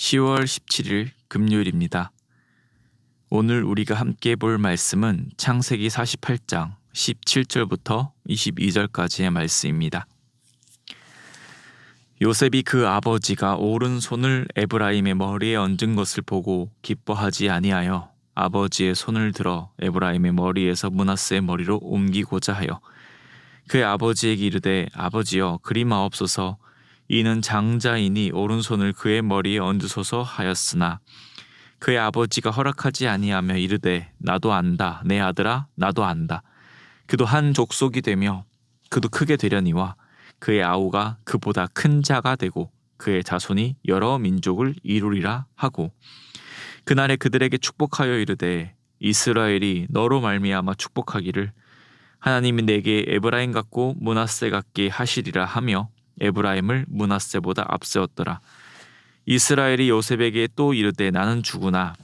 10월 17일 금요일입니다. 오늘 우리가 함께 볼 말씀은 창세기 48장 17절부터 22절까지의 말씀입니다. 요셉이 그 아버지가 오른손을 에브라임의 머리에 얹은 것을 보고 기뻐하지 아니하여 아버지의 손을 들어 에브라임의 머리에서 므낫세의 머리로 옮기고자 하여 그의 아버지에게 이르되 아버지여 그리마옵소서 이는 장자이니 오른손을 그의 머리에 얹으소서 하였으나 그의 아버지가 허락하지 아니하며 이르되 나도 안다 내 아들아 나도 안다 그도 한 족속이 되며 그도 크게 되려니와 그의 아우가 그보다 큰 자가 되고 그의 자손이 여러 민족을 이루리라 하고 그날에 그들에게 축복하여 이르되 이스라엘이 너로 말미암아 축복하기를 하나님이 내게 에브라임 같고 므낫세 같게 하시리라 하며 에브라임을 므낫세보다 앞세웠더라. 이스라엘이 요셉에게 또 이르되 나는 죽으나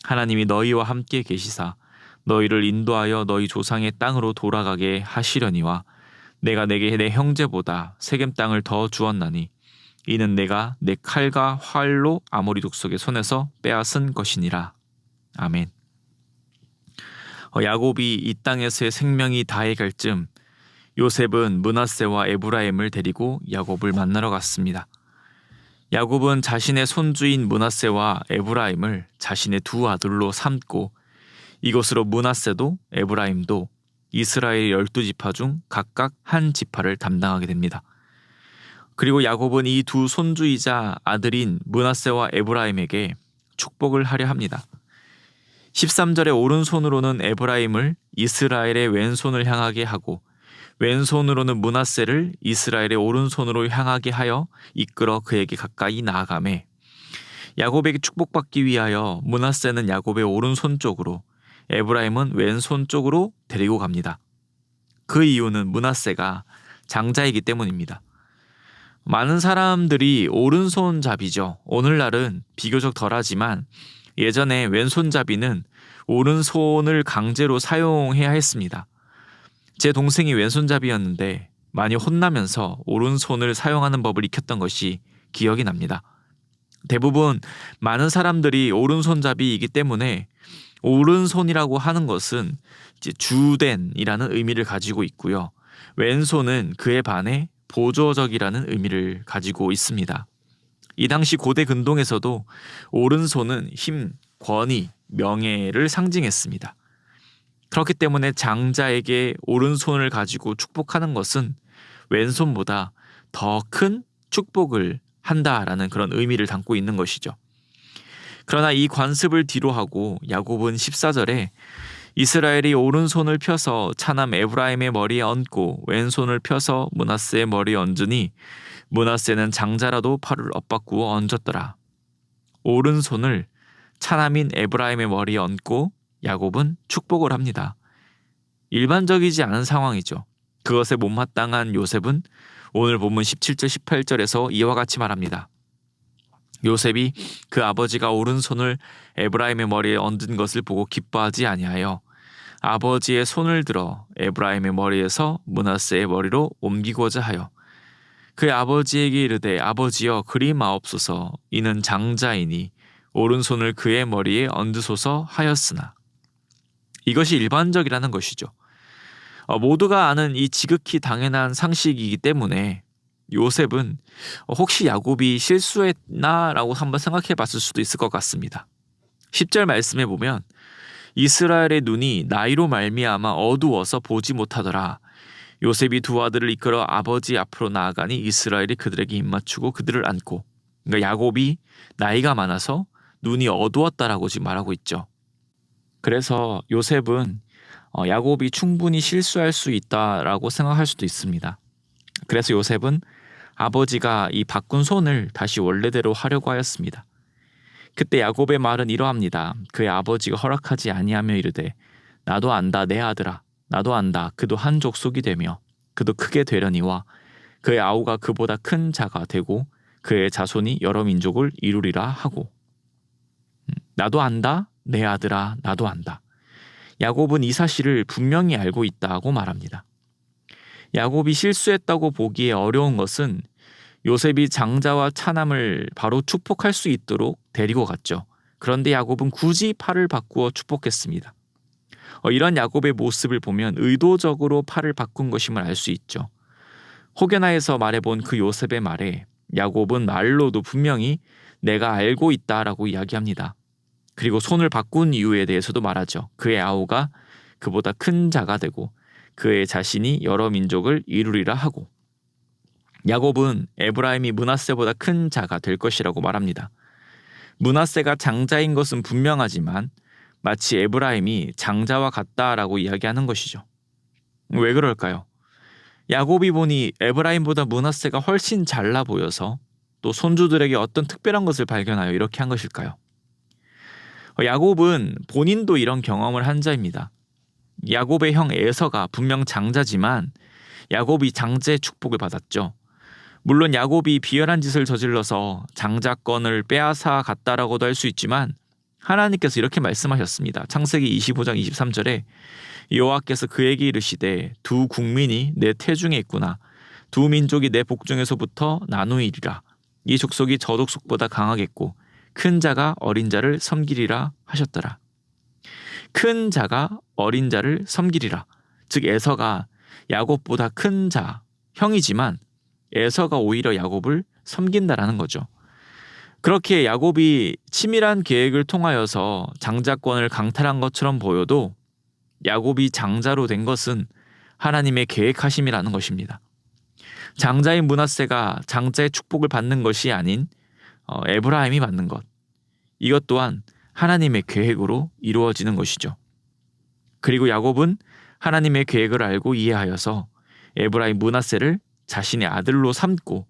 하나님이 너희와 함께 계시사 너희를 인도하여 너희 조상의 땅으로 돌아가게 하시려니와 내가 내게 내 형제보다 세겜 땅을 더 주었나니 이는 내가 내 칼과 활로 아모리 족속의 손에서 빼앗은 것이니라. 아멘. 야곱이 이 땅에서의 생명이 다해갈 즈음 요셉은 므낫세와 에브라임을 데리고 야곱을 만나러 갔습니다. 야곱은 자신의 손주인 므낫세와 에브라임을 자신의 두 아들로 삼고 이것으로 므낫세도 에브라임도 이스라엘 12지파 중 각각 한 지파를 담당하게 됩니다. 그리고 야곱은 이 두 손주이자 아들인 므낫세와 에브라임에게 축복을 하려 합니다. 13절의 오른손으로는 에브라임을 이스라엘의 왼손을 향하게 하고 왼손으로는 므낫세를 이스라엘의 오른손으로 향하게 하여 이끌어 그에게 가까이 나아가매 야곱에게 축복받기 위하여 므낫세는 야곱의 오른손 쪽으로 에브라임은 왼손 쪽으로 데리고 갑니다. 그 이유는 므낫세가 장자이기 때문입니다. 많은 사람들이 오른손잡이죠. 오늘날은 비교적 덜하지만 예전에 왼손잡이는 오른손을 강제로 사용해야 했습니다. 제 동생이 왼손잡이였는데 많이 혼나면서 오른손을 사용하는 법을 익혔던 것이 기억이 납니다. 대부분 많은 사람들이 오른손잡이이기 때문에 오른손이라고 하는 것은 이제 주된이라는 의미를 가지고 있고요. 왼손은 그에 반해 보조적이라는 의미를 가지고 있습니다. 이 당시 고대 근동에서도 오른손은 힘, 권위, 명예를 상징했습니다. 그렇기 때문에 장자에게 오른손을 가지고 축복하는 것은 왼손보다 더 큰 축복을 한다라는 그런 의미를 담고 있는 것이죠. 그러나 이 관습을 뒤로하고 야곱은 14절에 이스라엘이 오른손을 펴서 차남 에브라임의 머리에 얹고 왼손을 펴서 므낫세의 머리에 얹으니 므낫세는 장자라도 팔을 엇바꾸어 얹었더라. 오른손을 차남인 에브라임의 머리에 얹고 야곱은 축복을 합니다. 일반적이지 않은 상황이죠. 그것에 못마땅한 요셉은 오늘 본문 17절 18절에서 이와 같이 말합니다. 요셉이 그 아버지가 오른손을 에브라임의 머리에 얹은 것을 보고 기뻐하지 아니하여 아버지의 손을 들어 에브라임의 머리에서 므낫세의 머리로 옮기고자 하여 그의 아버지에게 이르되 아버지여 그리마옵소서 이는 장자이니 오른손을 그의 머리에 얹으소서 하였으나 이것이 일반적이라는 것이죠. 모두가 아는 이 지극히 당연한 상식이기 때문에 요셉은 혹시 야곱이 실수했나라고 한번 생각해 봤을 수도 있을 것 같습니다. 10절 말씀에 보면 이스라엘의 눈이 나이로 말미암아 어두워서 보지 못하더라. 요셉이 두 아들을 이끌어 아버지 앞으로 나아가니 이스라엘이 그들에게 입맞추고 그들을 안고 그러니까 야곱이 나이가 많아서 눈이 어두웠다라고 지금 말하고 있죠. 그래서 요셉은 야곱이 충분히 실수할 수 있다라고 생각할 수도 있습니다. 그래서 요셉은 아버지가 이 바꾼 손을 다시 원래대로 하려고 하였습니다. 그때 야곱의 말은 이러합니다. 그의 아버지가 허락하지 아니하며 이르되 나도 안다 내 아들아 나도 안다 그도 한 족속이 되며 그도 크게 되려니와 그의 아우가 그보다 큰 자가 되고 그의 자손이 여러 민족을 이루리라 하고 나도 안다 내 아들아 나도 안다. 야곱은 이 사실을 분명히 알고 있다고 말합니다. 야곱이 실수했다고 보기에 어려운 것은 요셉이 장자와 차남을 바로 축복할 수 있도록 데리고 갔죠. 그런데 야곱은 굳이 팔을 바꾸어 축복했습니다. 이런 야곱의 모습을 보면 의도적으로 팔을 바꾼 것임을 알 수 있죠. 혹여나에서 말해본 그 요셉의 말에 야곱은 말로도 분명히 내가 알고 있다라고 이야기합니다. 그리고 손을 바꾼 이유에 대해서도 말하죠. 그의 아우가 그보다 큰 자가 되고 그의 자신이 여러 민족을 이루리라 하고, 야곱은 에브라임이 므낫세보다 큰 자가 될 것이라고 말합니다. 므낫세가 장자인 것은 분명하지만 마치 에브라임이 장자와 같다라고 이야기하는 것이죠. 왜 그럴까요? 야곱이 보니 에브라임보다 므낫세가 훨씬 잘나 보여서, 또 손주들에게 어떤 특별한 것을 발견하여 이렇게 한 것일까요? 야곱은 본인도 이런 경험을 한 자입니다. 야곱의 형 에서가 분명 장자지만 야곱이 장자의 축복을 받았죠. 물론 야곱이 비열한 짓을 저질러서 장자권을 빼앗아 갔다라고도 할 수 있지만 하나님께서 이렇게 말씀하셨습니다. 창세기 25장 23절에 여호와께서 그에게 이르시되 두 국민이 내 태중에 있구나. 두 민족이 내 복중에서부터 나누이리라. 이 족속이 저 족속보다 강하겠고 큰 자가 어린 자를 섬기리라 하셨더라. 큰 자가 어린 자를 섬기리라. 즉 에서가 야곱보다 큰 자, 형이지만 에서가 오히려 야곱을 섬긴다라는 거죠. 그렇게 야곱이 치밀한 계획을 통하여서 장자권을 강탈한 것처럼 보여도 야곱이 장자로 된 것은 하나님의 계획하심이라는 것입니다. 장자인 므낫세가 장자의 축복을 받는 것이 아닌 에브라임이 받는 것, 이것 또한 하나님의 계획으로 이루어지는 것이죠. 그리고 야곱은 하나님의 계획을 알고 이해하여서 에브라임 므낫세를 자신의 아들로 삼고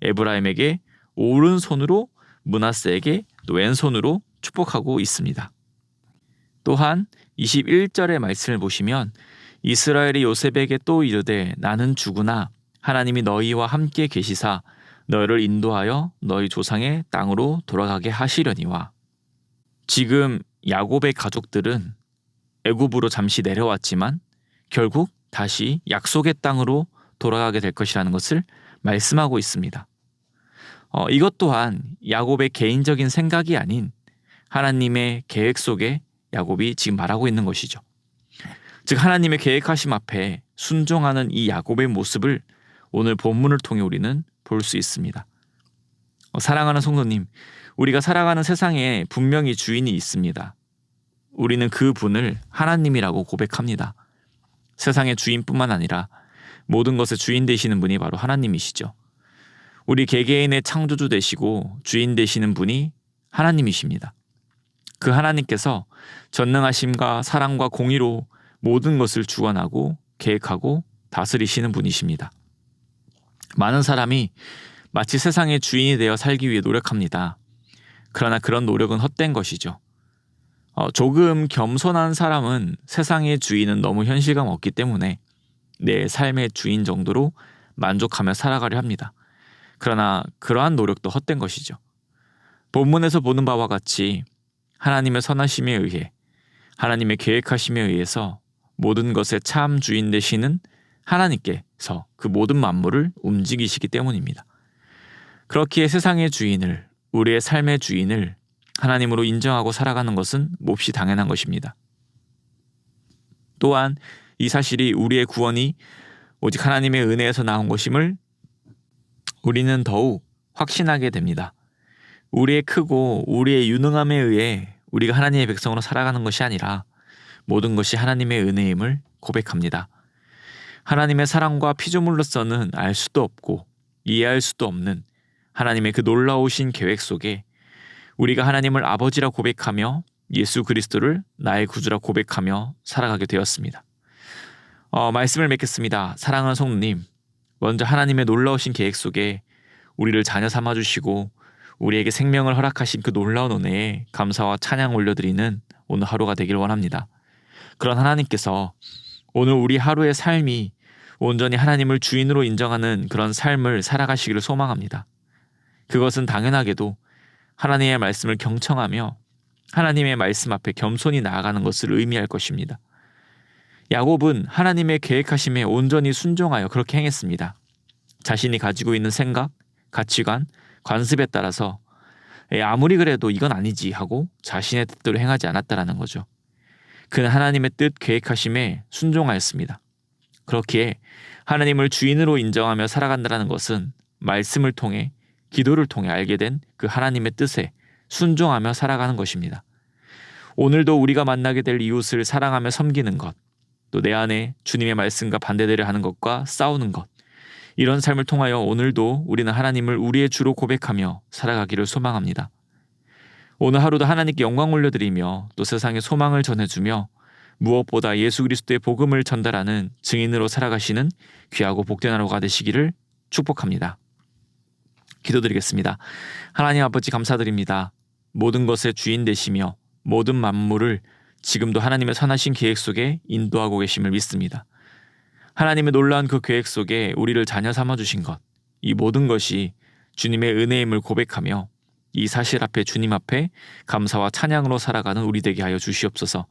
에브라임에게 오른손으로, 므낫세에게 또 왼손으로 축복하고 있습니다. 또한 21절의 말씀을 보시면 이스라엘이 요셉에게 또 이르되 나는 주구나 하나님이 너희와 함께 계시사 너희를 인도하여 너희 조상의 땅으로 돌아가게 하시려니와. 지금 야곱의 가족들은 애굽으로 잠시 내려왔지만 결국 다시 약속의 땅으로 돌아가게 될 것이라는 것을 말씀하고 있습니다. 이것 또한 야곱의 개인적인 생각이 아닌 하나님의 계획 속에 야곱이 지금 말하고 있는 것이죠. 즉 하나님의 계획하심 앞에 순종하는 이 야곱의 모습을 오늘 본문을 통해 우리는 볼 수 있습니다. 사랑하는 성도님, 우리가 살아가는 세상에 분명히 주인이 있습니다. 우리는 그 분을 하나님이라고 고백합니다. 세상의 주인뿐만 아니라 모든 것의 주인 되시는 분이 바로 하나님이시죠. 우리 개개인의 창조주 되시고 주인 되시는 분이 하나님이십니다. 그 하나님께서 전능하심과 사랑과 공의로 모든 것을 주관하고 계획하고 다스리시는 분이십니다. 많은 사람이 마치 세상의 주인이 되어 살기 위해 노력합니다. 그러나 그런 노력은 헛된 것이죠. 조금 겸손한 사람은 세상의 주인은 너무 현실감 없기 때문에 내 삶의 주인 정도로 만족하며 살아가려 합니다. 그러나 그러한 노력도 헛된 것이죠. 본문에서 보는 바와 같이 하나님의 선하심에 의해, 하나님의 계획하심에 의해서 모든 것의 참 주인 되시는 하나님께서 그 모든 만물을 움직이시기 때문입니다. 그렇기에 세상의 주인을, 우리의 삶의 주인을 하나님으로 인정하고 살아가는 것은 몹시 당연한 것입니다. 또한 이 사실이 우리의 구원이 오직 하나님의 은혜에서 나온 것임을 우리는 더욱 확신하게 됩니다. 우리의 크고 우리의 유능함에 의해 우리가 하나님의 백성으로 살아가는 것이 아니라 모든 것이 하나님의 은혜임을 고백합니다. 하나님의 사랑과 피조물로서는 알 수도 없고 이해할 수도 없는 하나님의 그 놀라우신 계획 속에 우리가 하나님을 아버지라 고백하며 예수 그리스도를 나의 구주라 고백하며 살아가게 되었습니다. 말씀을 맺겠습니다. 사랑하는 성도님, 먼저 하나님의 놀라우신 계획 속에 우리를 자녀 삼아주시고 우리에게 생명을 허락하신 그 놀라운 은혜에 감사와 찬양 올려드리는 오늘 하루가 되길 원합니다. 그런 하나님께서 오늘 우리 하루의 삶이 온전히 하나님을 주인으로 인정하는 그런 삶을 살아가시기를 소망합니다. 그것은 당연하게도 하나님의 말씀을 경청하며 하나님의 말씀 앞에 겸손히 나아가는 것을 의미할 것입니다. 야곱은 하나님의 계획하심에 온전히 순종하여 그렇게 행했습니다. 자신이 가지고 있는 생각, 가치관, 관습에 따라서 아무리 그래도 이건 아니지 하고 자신의 뜻대로 행하지 않았다라는 거죠. 그는 하나님의 뜻 계획하심에 순종하였습니다. 그렇기에 하나님을 주인으로 인정하며 살아간다는 것은 말씀을 통해 기도를 통해 알게 된 그 하나님의 뜻에 순종하며 살아가는 것입니다. 오늘도 우리가 만나게 될 이웃을 사랑하며 섬기는 것, 또 내 안에 주님의 말씀과 반대되려 하는 것과 싸우는 것, 이런 삶을 통하여 오늘도 우리는 하나님을 우리의 주로 고백하며 살아가기를 소망합니다. 오늘 하루도 하나님께 영광 올려드리며 또 세상에 소망을 전해주며 무엇보다 예수 그리스도의 복음을 전달하는 증인으로 살아가시는 귀하고 복된 하루가 되시기를 축복합니다. 기도드리겠습니다. 하나님 아버지 감사드립니다. 모든 것의 주인 되시며 모든 만물을 지금도 하나님의 선하신 계획 속에 인도하고 계심을 믿습니다. 하나님의 놀라운 그 계획 속에 우리를 자녀 삼아주신 것, 이 모든 것이 주님의 은혜임을 고백하며 이 사실 앞에 주님 앞에 감사와 찬양으로 살아가는 우리 되게 하여 주시옵소서.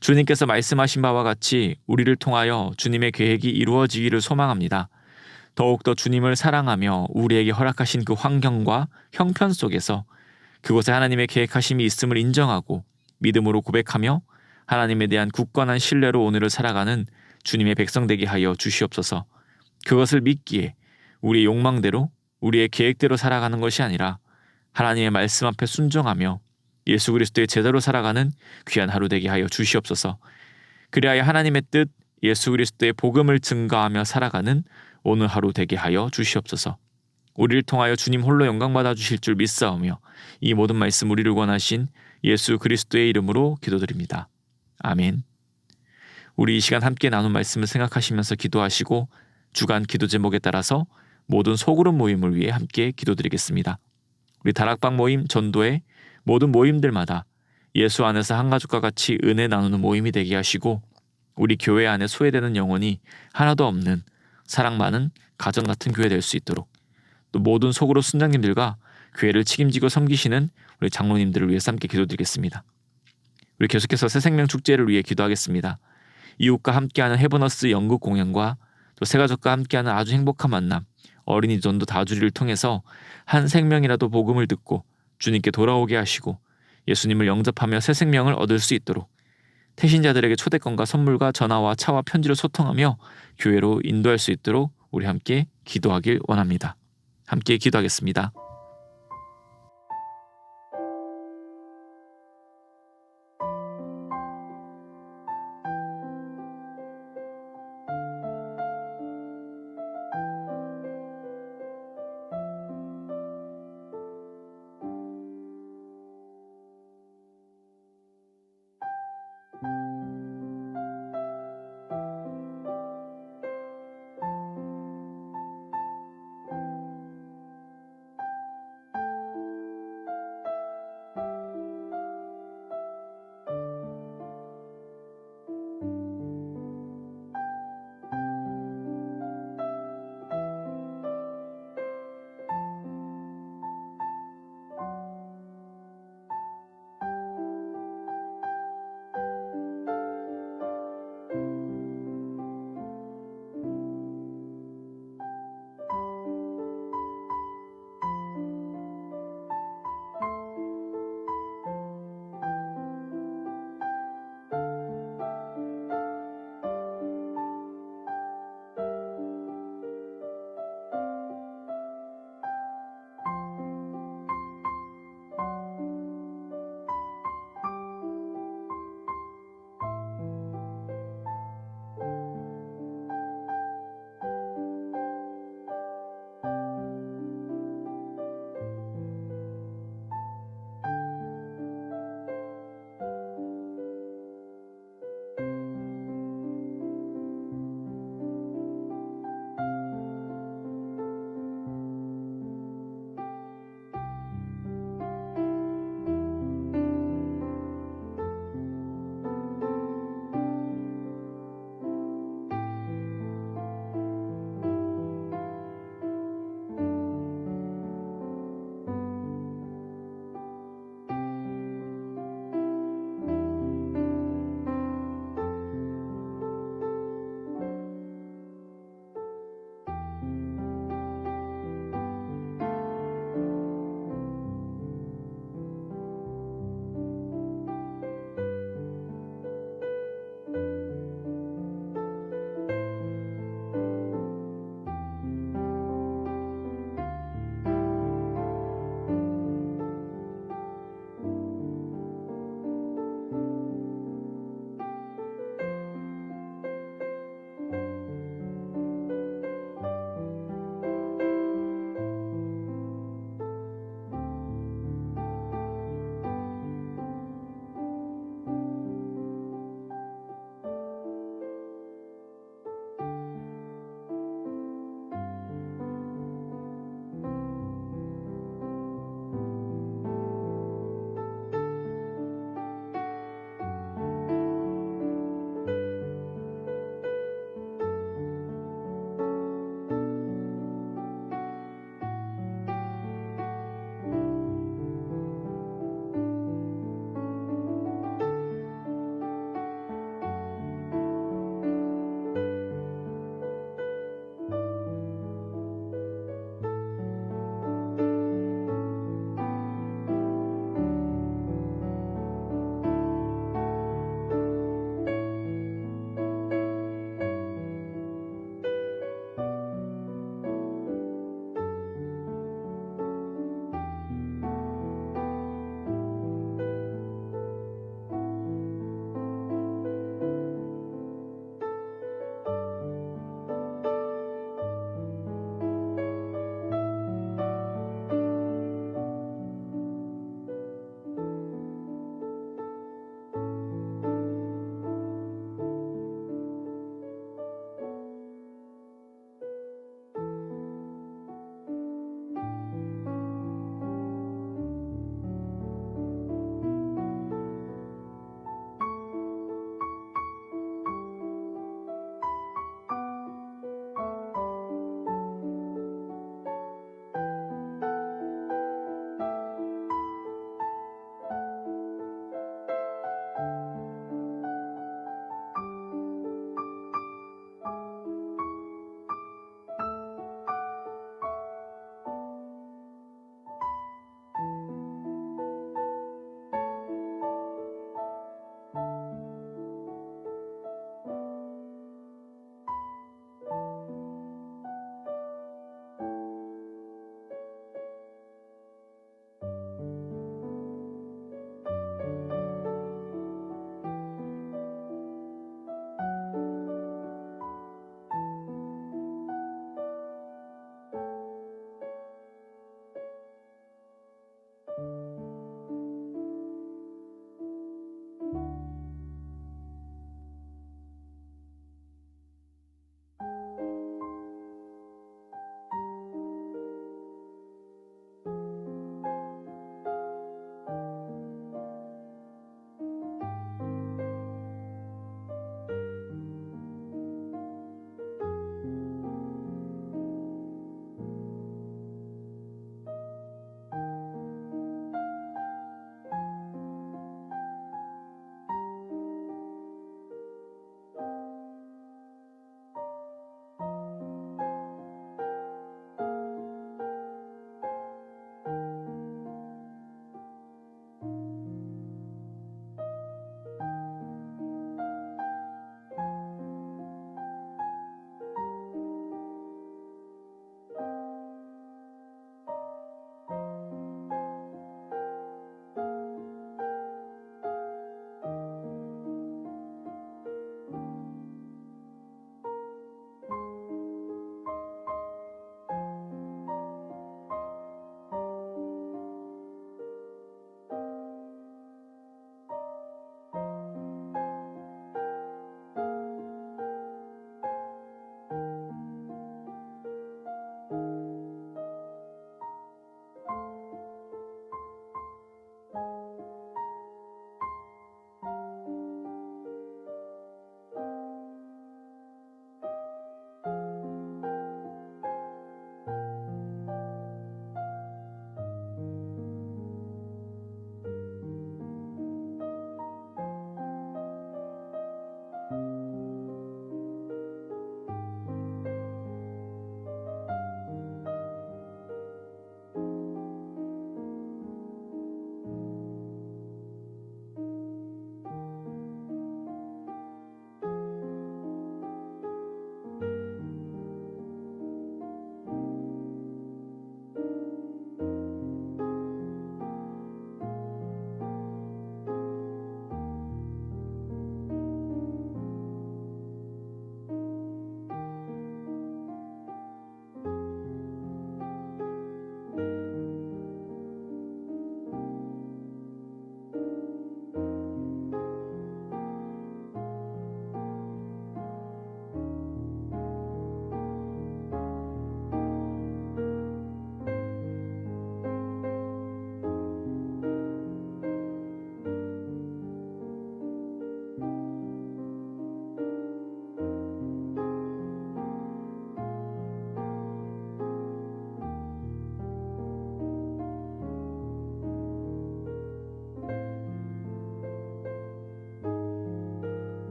주님께서 말씀하신 바와 같이 우리를 통하여 주님의 계획이 이루어지기를 소망합니다. 더욱더 주님을 사랑하며 우리에게 허락하신 그 환경과 형편 속에서 그곳에 하나님의 계획하심이 있음을 인정하고 믿음으로 고백하며 하나님에 대한 굳건한 신뢰로 오늘을 살아가는 주님의 백성 되게 하여 주시옵소서. 그것을 믿기에 우리의 욕망대로 우리의 계획대로 살아가는 것이 아니라 하나님의 말씀 앞에 순종하며 예수 그리스도의 제자로 살아가는 귀한 하루 되게 하여 주시옵소서. 그리하여 하나님의 뜻 예수 그리스도의 복음을 증거하며 살아가는 오늘 하루 되게 하여 주시옵소서. 우리를 통하여 주님 홀로 영광받아 주실 줄 믿사오며 이 모든 말씀 우리를 권하신 예수 그리스도의 이름으로 기도드립니다. 아멘. 우리 이 시간 함께 나눈 말씀을 생각하시면서 기도하시고 주간 기도 제목에 따라서 모든 소그룹 모임을 위해 함께 기도드리겠습니다. 우리 다락방 모임 전도회 모든 모임들마다 예수 안에서 한 가족과 같이 은혜 나누는 모임이 되게 하시고 우리 교회 안에 소외되는 영혼이 하나도 없는 사랑 많은 가정 같은 교회 될 수 있도록 또 모든 소그룹 순장님들과 교회를 책임지고 섬기시는 우리 장로님들을 위해서 함께 기도드리겠습니다. 우리 계속해서 새생명 축제를 위해 기도하겠습니다. 이웃과 함께하는 해버너스 연극 공연과 또 새가족과 함께하는 아주 행복한 만남, 어린이 전도 다주리를 통해서 한 생명이라도 복음을 듣고 주님께 돌아오게 하시고 예수님을 영접하며 새 생명을 얻을 수 있도록 태신자들에게 초대권과 선물과 전화와 차와 편지로 소통하며 교회로 인도할 수 있도록 우리 함께 기도하길 원합니다. 함께 기도하겠습니다.